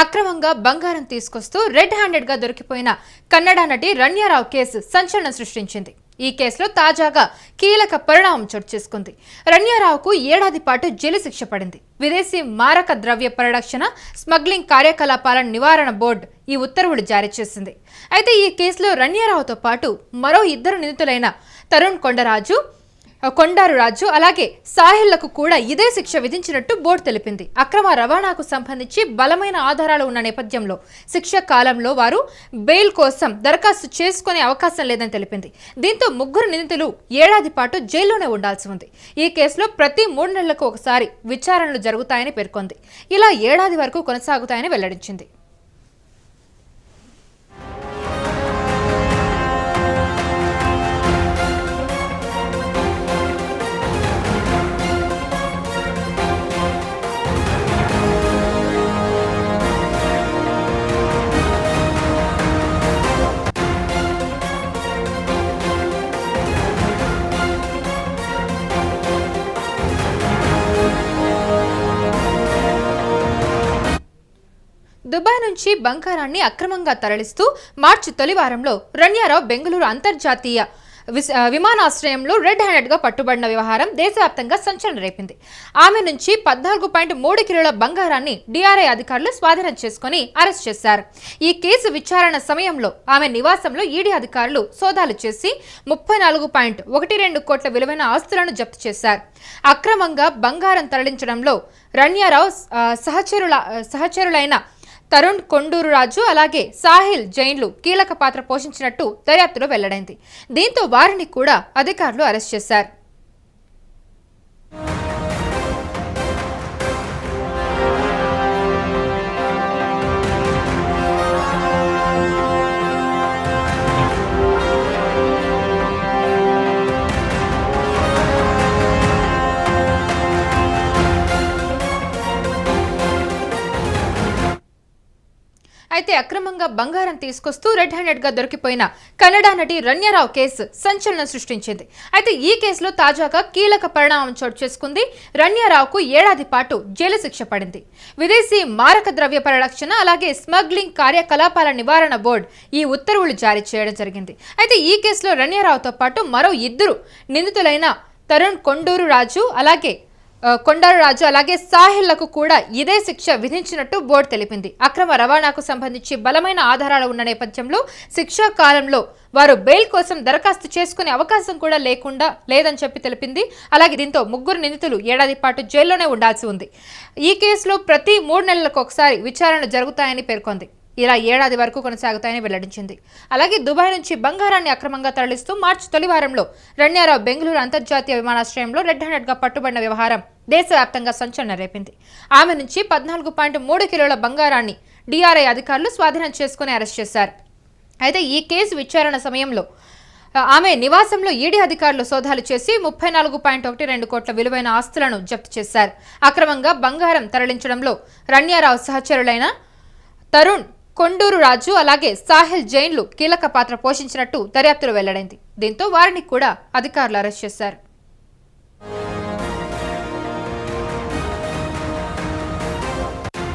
అక్రమంగా బంగారం తీసుకొస్తూ రెడ్ హ్యాండెడ్ గా దొరికిపోయిన కన్నడ నటి రణ్యారావు కేసు సంచలనం సృష్టించింది. ఈ కేసులో తాజాగా కీలక పరిణామం చోటు చేసుకుంది. రణ్యారావుకు ఏడాది పాటు జైలు శిక్ష పడింది. విదేశీ మారక ద్రవ్య పరిరక్షణ స్మగ్లింగ్ కార్యకలాపాల నివారణ బోర్డు ఈ ఉత్తర్వులు జారీ చేసింది. అయితే ఈ కేసులో రణ్యారావుతో పాటు మరో ఇద్దరు నిందితులైన తరుణ్ కొండారు రాజు అలాగే సాహిళ్లకు కూడా ఇదే శిక్ష విధించినట్టు బోర్డు తెలిపింది. అక్రమ రవాణాకు సంబంధించి బలమైన ఆధారాలు ఉన్న నేపథ్యంలో శిక్ష కాలంలో వారు బెయిల్ కోసం దరఖాస్తు చేసుకునే అవకాశం లేదని తెలిపింది. దీంతో ముగ్గురు నిందితులు ఏడాది పాటు జైల్లోనే ఉండాల్సి ఉంది. ఈ కేసులో ప్రతి 3 నెలలకు ఒకసారి విచారణలు జరుగుతాయని పేర్కొంది. ఇలా ఏడాది వరకు కొనసాగుతాయని వెల్లడించింది. దుబాయ్ నుంచి బంగారాన్ని అక్రమంగా తరలిస్తూ మార్చి తొలి వారంలో రణ్యారావు బెంగళూరు అంతర్జాతీయ విమానాశ్రయంలో రెడ్ హ్యాండెడ్ గా పట్టుబడిన వ్యవహారం దేశవ్యాప్తంగా సంచలనం రేపింది. ఆమె నుంచి 14.3 కిలోల బంగారాన్ని డిఆర్ఐ అధికారులు స్వాధీనం చేసుకుని అరెస్ట్ చేశారు. ఈ కేసు విచారణ సమయంలో ఆమె నివాసంలో ఈడీ అధికారులు సోదాలు చేసి 34.12 కోట్ల విలువైన ఆస్తులను జప్తు చేశారు. అక్రమంగా బంగారం తరలించడంలో రణ్యారావు సహచరులైన తరుణ్ కొండూరు రాజు అలాగే సాహిల్ జైన్లు కీలక పాత్ర పోషించినట్టు దర్యాప్తులో వెల్లడైంది. దీంతో వారిని కూడా అధికారులు అరెస్ట్ చేశారు. అయితే అక్రమంగా బంగారం తీసుకొస్తూ రెడ్ హ్యాండెడ్ గా దొరికిపోయిన కన్నడ నటి రణ్యారావు కేసు సంచలనం సృష్టించింది. అయితే ఈ కేసులో తాజాగా కీలక పరిణామం చోటు చేసుకుంది. రణ్యారావుకు ఏడాది పాటు జైలు శిక్ష పడింది. విదేశీ మారక ద్రవ్య పరిరక్షణ అలాగే స్మగ్లింగ్ కార్యకలాపాల నివారణ బోర్డు ఈ ఉత్తర్వులు జారీ చేయడం జరిగింది. అయితే ఈ కేసులో రణ్యారావుతో పాటు మరో ఇద్దరు నిందితులైన తరుణ్ కొండారు రాజు అలాగే సాహిళ్లకు కూడా ఇదే శిక్ష విధించినట్టు బోర్డు తెలిపింది. అక్రమ రవాణాకు సంబంధించి బలమైన ఆధారాలు ఉన్న నేపథ్యంలో శిక్షా కాలంలో వారు బెయిల్ కోసం దరఖాస్తు చేసుకునే అవకాశం కూడా లేదని చెప్పి తెలిపింది. అలాగే దీంతో ముగ్గురు నిందితులు ఏడాది పాటు జైల్లోనే ఉండాల్సి ఉంది. ఈ కేసులో ప్రతి 3 నెలలకు ఒకసారి విచారణ జరుగుతాయని పేర్కొంది. ఇలా ఏడాది వరకు కొనసాగుతాయని వెల్లడించింది. అలాగే దుబాయ్ నుంచి బంగారాన్ని అక్రమంగా తరలిస్తూ మార్చి తొలి వారంలో రణ్యారావు బెంగళూరు అంతర్జాతీయ విమానాశ్రయంలో రెడ్ హ్యాండెడ్ గా పట్టుబడిన వ్యవహారం దేశవ్యాప్తంగా సంచలనం రేపింది. ఆమె నుంచి 14.3 కిలోల బంగారాన్ని డిఆర్ఐ అధికారులు స్వాధీనం చేసుకుని అరెస్ట్ చేశారు. అయితే ఈ కేసు విచారణ సమయంలో ఆమె నివాసంలో ఈడీ అధికారులు సోదాలు చేసి 34.12 కోట్ల విలువైన ఆస్తులను జప్తు చేశారు. అక్రమంగా బంగారం తరలించడంలో రణ్యారావు సహచరులైన తరుణ్ కొండూరు రాజు అలాగే సాహిల్ జైన్లు కీలక పాత్ర పోషించినట్టు దర్యాప్తులో వెల్లడైంది. దీంతో వారిని కూడా అధికారులు అరెస్ట్ చేశారు.